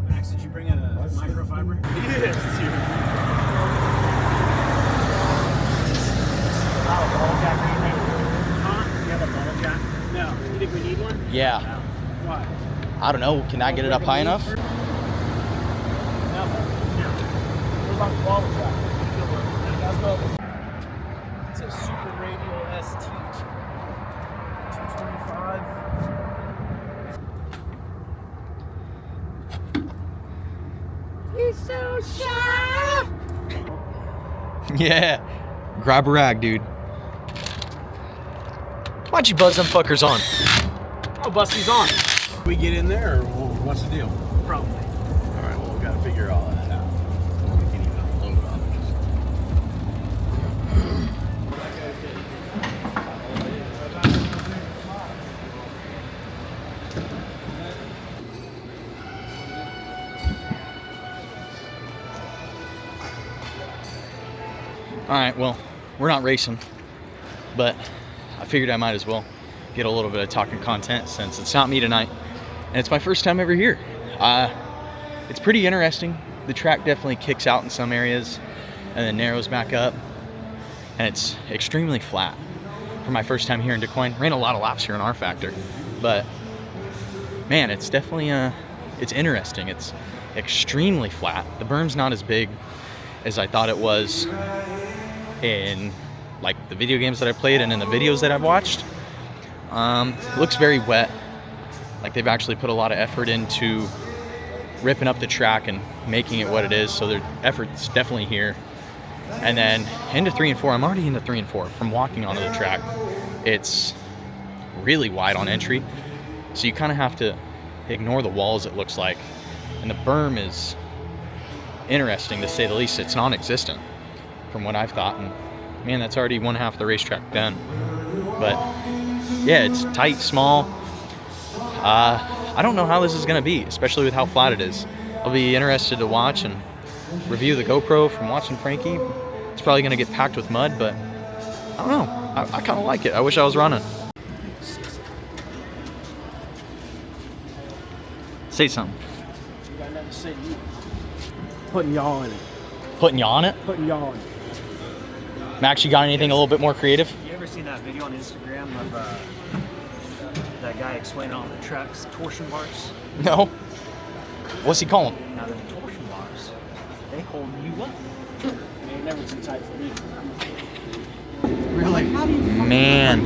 Max, did you bring a microfiber? Yes, dude. You have a bottle jack? No. You think we need one? Yeah. No. Why? I don't know. Can I get it up high enough? No. What about the bottle jack? It's a Super Radio ST 225. He's so shy. Yeah. Grab a rag, dude. Why'd you buzz them fuckers on? Oh, Busty's on. We get in there, or what's the deal? Probably. All right, well, we got to figure all that out. We can't even unload it on it. All right, well, we're not racing, but I figured I might as well get a little bit of talking content since it's not me tonight, and it's my first time ever here. It's pretty interesting. The track definitely kicks out in some areas and then narrows back up, and it's extremely flat. For my first time here in Du Quoin, ran a lot of laps here in R Factor, but man, it's definitely it's interesting. It's extremely flat. The berm's not as big as I thought it was in like the video games that I played and in the videos that I've watched. Looks very wet. Like they've actually put a lot of effort into ripping up the track and making it what it is. So their effort's definitely here. And then into 3 and 4, I'm already into 3 and 4 from walking onto the track. It's really wide on entry. So you kind of have to ignore the walls, it looks like. And the berm is interesting to say the least. It's non-existent from what I've thought, and man, that's already one half of the racetrack done. But yeah, it's tight, small. I don't know how this is gonna be, especially with how flat it is. I'll be interested to watch and review the GoPro from watching Frankie. It's probably gonna get packed with mud, but I don't know. I kind of like it. I wish I was running. Say something. You got nothing to say to you. Putting y'all in it. Putting you on it? Putting y'all in it. Max, you got anything a little bit more creative? You ever seen that video on Instagram of that guy explaining all the trucks, torsion bars? No. What's he calling? Now the torsion bars, they hold you up. They ain't never too tight for me. Really? Man.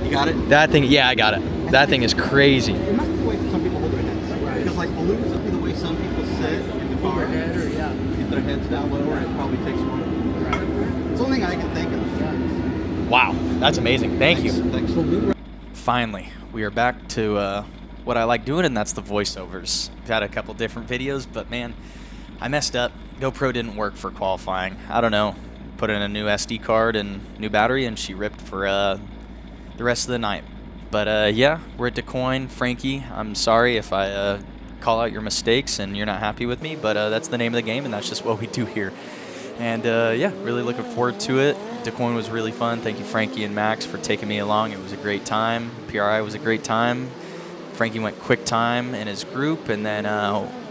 You got it? That thing, yeah, I got it. That thing is crazy. It must be the way some people hold their heads. Right. Because like balloons would be the way some people sit in the car. Head or, yeah. Get their heads down lower, it probably takes one. Right. It's the only thing I can think of. Wow, that's amazing. Thank you. Thanks. Finally, we are back to what I like doing, and that's the voiceovers. We've had a couple different videos, but man, I messed up. GoPro didn't work for qualifying. I don't know. Put in a new SD card and new battery, and she ripped for the rest of the night. But yeah, we're at Du Quoin. Frankie, I'm sorry if I call out your mistakes and you're not happy with me, but that's the name of the game, and that's just what we do here. And yeah, really looking forward to it. Du Quoin was really fun. Thank you, Frankie and Max, for taking me along. It was a great time. PRI was a great time. Frankie went quick time in his group, and then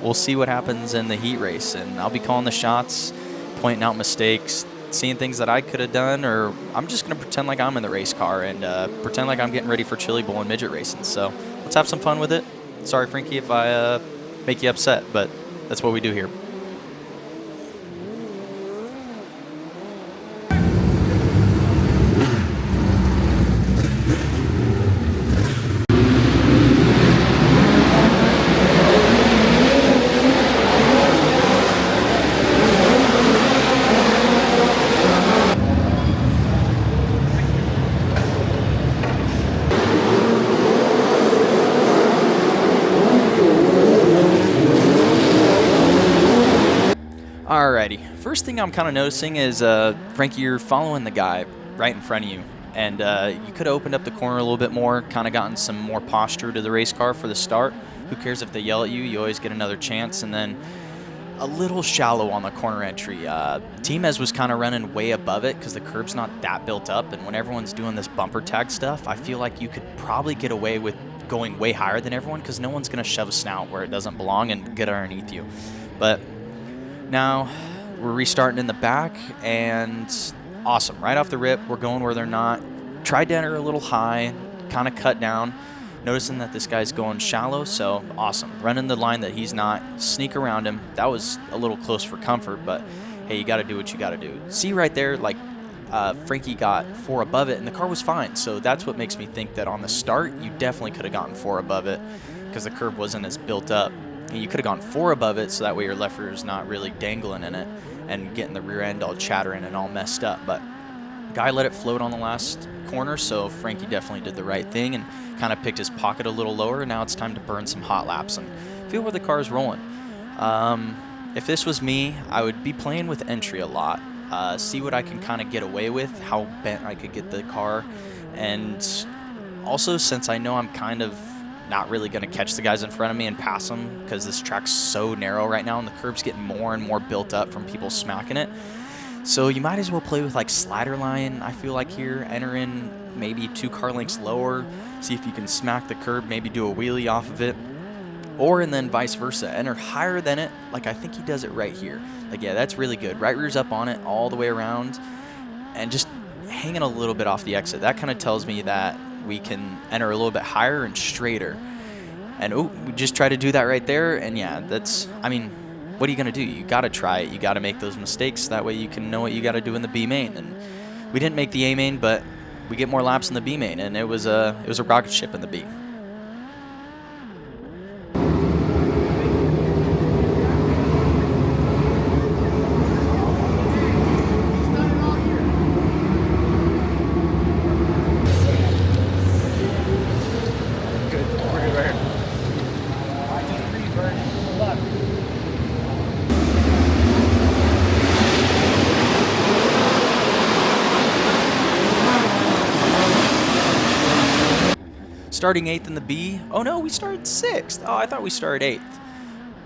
we'll see what happens in the heat race. And I'll be calling the shots, pointing out mistakes, seeing things that I could have done, or I'm just going to pretend like I'm in the race car and pretend like I'm getting ready for Chili Bowl and midget racing. So let's have some fun with it. Sorry, Frankie, if I make you upset, but that's what we do here. Alrighty, first thing I'm kind of noticing is, Frankie, you're following the guy right in front of you, and you could have opened up the corner a little bit more, kind of gotten some more posture to the race car for the start. Who cares if they yell at you? You always get another chance. And then a little shallow on the corner entry. Teamez was kind of running way above it because the curb's not that built up, and when everyone's doing this bumper tag stuff, I feel like you could probably get away with going way higher than everyone, because no one's going to shove a snout where it doesn't belong and get underneath you. But now we're restarting in the back, and awesome. Right off the rip, we're going where they're not. Tried to enter a little high, kind of cut down. Noticing that this guy's going shallow, so awesome. Running the line that he's not, sneak around him. That was a little close for comfort, but hey, you got to do what you got to do. See right there, like Frankie got 4 above it, and the car was fine. So that's what makes me think that on the start, you definitely could have gotten 4 above it because the curb wasn't as built up. And you could have gone 4 above it, so that way your left rear is not really dangling in it and getting the rear end all chattering and all messed up. But guy let it float on the last corner, so Frankie definitely did the right thing and kind of picked his pocket a little lower. Now it's time to burn some hot laps and feel where the car is rolling. If this was me, I would be playing with entry a lot, see what I can kind of get away with, how bent I could get the car, and also since I know I'm kind of not really going to catch the guys in front of me and pass them because this track's so narrow right now and the curb's getting more and more built up from people smacking it. So you might as well play with like slider line, I feel like here. Enter in maybe 2 car lengths lower, see if you can smack the curb, maybe do a wheelie off of it. Or, and then vice versa, enter higher than it, like I think he does it right here. Like, yeah, that's really good. Right rear's up on it all the way around and just hanging a little bit off the exit. That kind of tells me that we can enter a little bit higher and straighter. And, oh, we just try to do that right there. And, yeah, that's, I mean, what are you going to do? You got to try it. You got to make those mistakes. That way you can know what you got to do in the B main. And we didn't make the A main, but we get more laps in the B main, and it was a rocket ship in the B. Starting 8th in the B. Oh no, we started 6th. Oh, I thought we started 8th.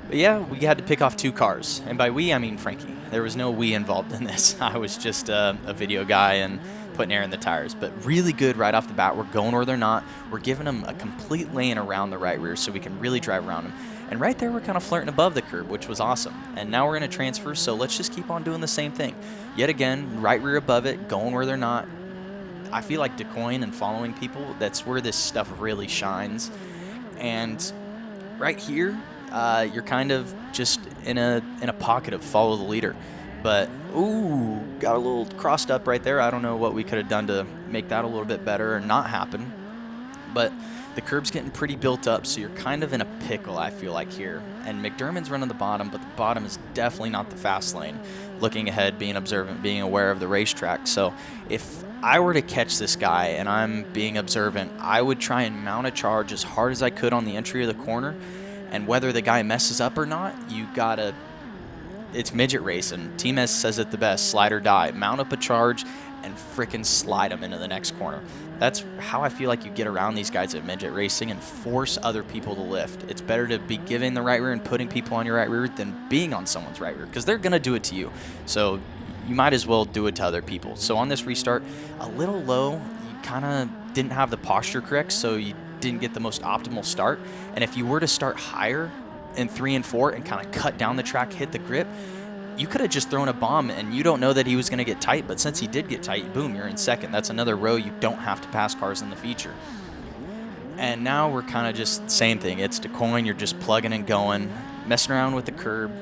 But yeah, we had to pick off 2 cars. And by we, I mean Frankie. There was no we involved in this. I was just a video guy and putting air in the tires. But really good right off the bat. We're going where they're not. We're giving them a complete lane around the right rear so we can really drive around them. And right there, we're kind of flirting above the curb, which was awesome. And now we're in a transfer, so let's just keep on doing the same thing. Yet again, right rear above it, going where they're not. I feel like Du Quoin and following people, that's where this stuff really shines. And right here, you're kind of just in a pocket of follow the leader. But, ooh, got a little crossed up right there. I don't know what we could have done to make that a little bit better or not happen. But the curb's getting pretty built up, so you're kind of in a pickle, I feel like, here. And McDermott's running the bottom, but the bottom is definitely not the fast lane. Looking ahead, being observant, being aware of the racetrack. So if I were to catch this guy and I'm being observant, I would try and mount a charge as hard as I could on the entry of the corner. And whether the guy messes up or not, you gotta, it's midget racing. Team S says it the best, slide or die. Mount up a charge and frickin' slide them into the next corner. That's how I feel like you get around these guys at midget racing and force other people to lift. It's better to be giving the right rear and putting people on your right rear than being on someone's right rear, because they're gonna do it to you. So you might as well do it to other people. So on this restart, a little low, you kind of didn't have the posture correct, so you didn't get the most optimal start. And if you were to start higher in 3 and 4 and kind of cut down the track, hit the grip, you could have just thrown a bomb, and you don't know that he was going to get tight, but since he did get tight, boom, you're in second. That's another row you don't have to pass cars in the feature. And now we're kind of just same thing. It's Du Quoin, you're just plugging and going, messing around with the curb.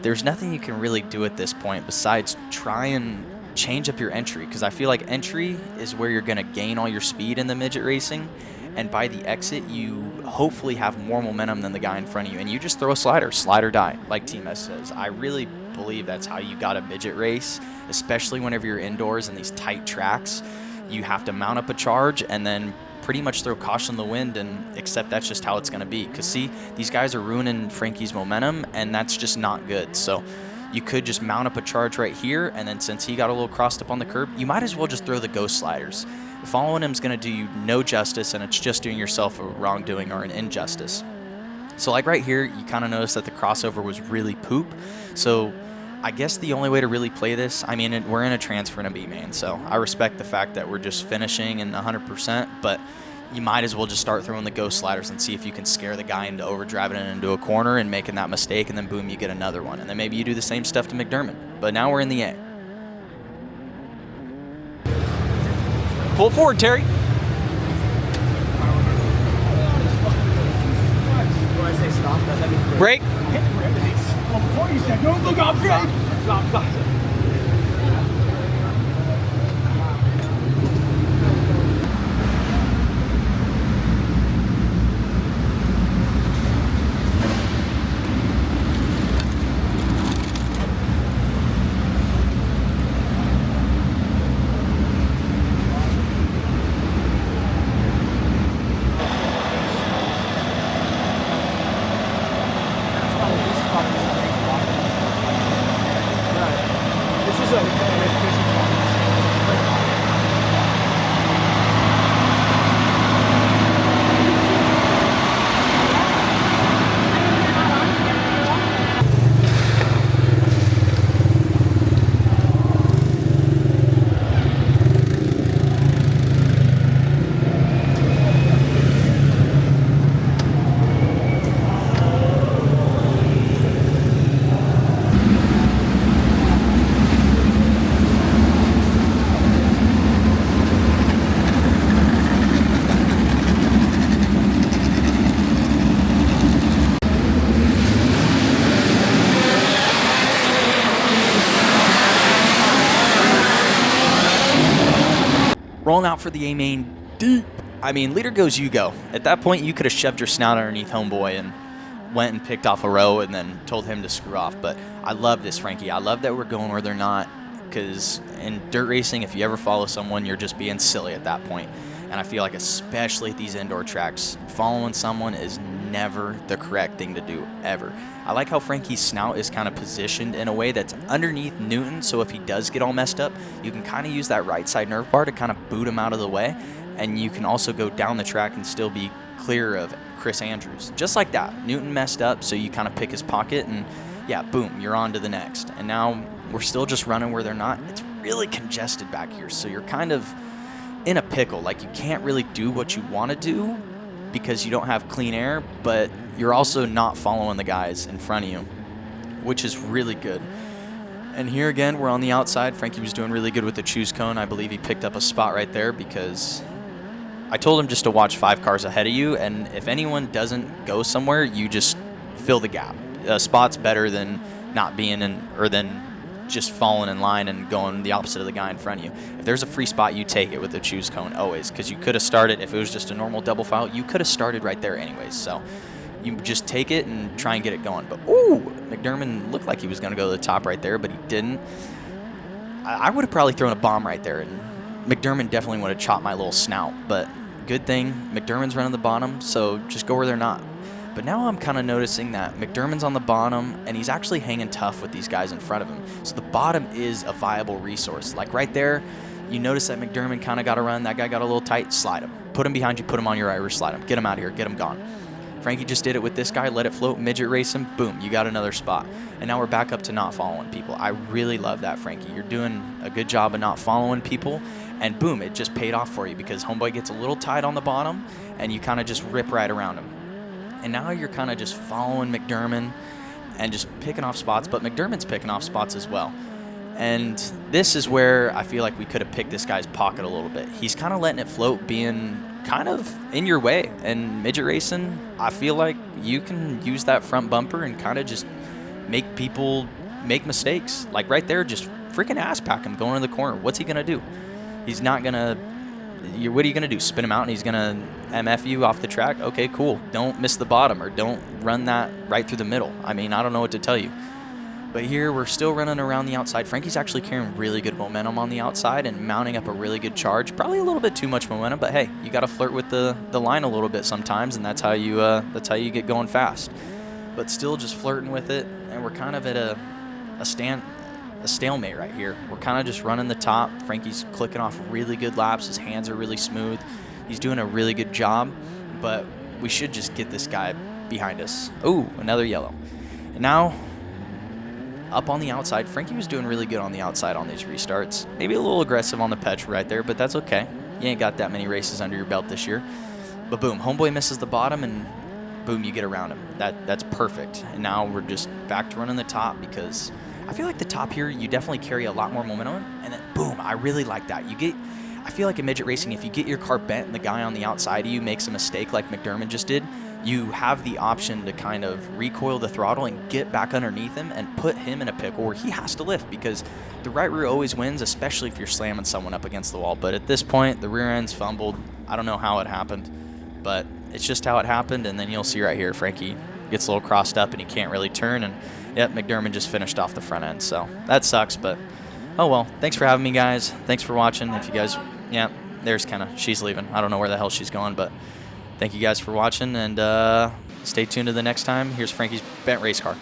There's nothing you can really do at this point besides try and change up your entry, because I feel like entry is where you're going to gain all your speed in the midget racing, and by the exit, you hopefully have more momentum than the guy in front of you, and you just throw a slider, slide or die, like Team S says. I really believe that's how you got a midget race, especially whenever you're indoors in these tight tracks. You have to mount up a charge and then pretty much throw caution in the wind and accept that's just how it's going to be. Because, see, these guys are ruining Frankie's momentum, and that's just not good. So you could just mount up a charge right here, and then since he got a little crossed up on the curb, you might as well just throw the ghost sliders. Following him is going to do you no justice, and it's just doing yourself a wrongdoing or an injustice. So like right here, you kind of notice that the crossover was really poop. So I guess the only way to really play this, I mean, we're in a transfer in a B main, so I respect the fact that we're just finishing in 100%, but you might as well just start throwing the ghost sliders and see if you can scare the guy into overdriving it into a corner and making that mistake, and then boom, you get another one. And then maybe you do the same stuff to McDermott. But now we're in the A. Pull it forward, Terry. When I say stop, that means Break. hit the brake. Well, before you said, don't look off brake. Stop. Rolling out for the A main deep. I mean, leader goes, you go. At that point, you could have shoved your snout underneath homeboy and went and picked off a row and then told him to screw off. But I love this, Frankie. I love that we're going where they're not, because in dirt racing, if you ever follow someone, you're just being silly at that point. And I feel like especially at these indoor tracks, following someone is never the correct thing to do, ever. I like how Frankie's snout is kind of positioned in a way that's underneath Newton, so if he does get all messed up, you can kind of use that right side nerve bar to kind of boot him out of the way, and you can also go down the track and still be clear of Chris Andrews. Just like that. Newton messed up, so you kind of pick his pocket, and yeah, boom, you're on to the next. And now we're still just running where they're not. It's really congested back here, so you're kind of in a pickle. Like, you can't really do what you want to do because you don't have clean air, but you're also not following the guys in front of you, which is really good. And here again, we're on the outside. Frankie was doing really good with the choose cone. I believe he picked up a spot right there because I told him just to watch 5 cars ahead of you, and if anyone doesn't go somewhere, you just fill the gap. A spot's better than not being in, or than just falling in line and going the opposite of the guy in front of you. If there's a free spot, you take it with the choose cone always, because you could have started, if it was just a normal double file, you could have started right there anyways. So you just take it and try and get it going. But ooh, McDermott looked like he was going to go to the top right there, but he didn't. I would have probably thrown a bomb right there, and McDermott definitely would have chopped my little snout. But good thing McDermott's running the bottom, so just go where they're not. But now I'm kind of noticing that McDermott's on the bottom, and he's actually hanging tough with these guys in front of him. So the bottom is a viable resource. Like right there, you notice that McDermott kind of got to run. That guy got a little tight. Slide him. Put him behind you. Put him on your Irish. Slide him. Get him out of here. Get him gone. Frankie just did it with this guy. Let it float. Midget race him. Boom. You got another spot. And now we're back up to not following people. I really love that, Frankie. You're doing a good job of not following people. And boom, it just paid off for you because homeboy gets a little tight on the bottom, and you kind of just rip right around him. And now you're kind of just following McDermott and just picking off spots, but McDermott's picking off spots as well. And this is where I feel like we could have picked this guy's pocket a little bit. He's kind of letting it float, being kind of in your way. And midget racing, I feel like you can use that front bumper and kind of just make people make mistakes. Like right there, just freaking ass pack him going in the corner. What's he going to do? He's not going to... What are you going to do? Spin him out and he's going to MF you off the track? Okay, cool. Don't miss the bottom, or don't run that right through the middle. I mean, I don't know what to tell you. But here we're still running around the outside. Frankie's actually carrying really good momentum on the outside and mounting up a really good charge. Probably a little bit too much momentum, but hey, you got to flirt with the line a little bit sometimes, and that's how you get going fast. But still just flirting with it, and we're kind of at a stalemate right here. We're kind of just running the top. Frankie's clicking off really good laps. His hands are really smooth. He's doing a really good job, but we should just get this guy behind us. Ooh, another yellow. And now, up on the outside, Frankie was doing really good on the outside on these restarts. Maybe a little aggressive on the petrol right there, but that's okay. You ain't got that many races under your belt this year. But boom, homeboy misses the bottom, and boom, you get around him. That's perfect. And now we're just back to running the top, because I feel like the top here, you definitely carry a lot more momentum. And then boom, I really like that. I feel like in midget racing, if you get your car bent and the guy on the outside of you makes a mistake like McDermott just did, you have the option to kind of recoil the throttle and get back underneath him and put him in a pickle where he has to lift, because the right rear always wins, especially if you're slamming someone up against the wall. But at this point, the rear end's fumbled. I don't know how it happened, but it's just how it happened. And then you'll see right here, Frankie gets a little crossed up and he can't really turn. And yep, McDermott just finished off the front end. So that sucks, but oh well. Thanks for having me, guys. Thanks for watching. If you guys, yeah, there's Kenna. She's leaving. I don't know where the hell she's going, but thank you guys for watching, and stay tuned to the next time. Here's Frankie's bent race car.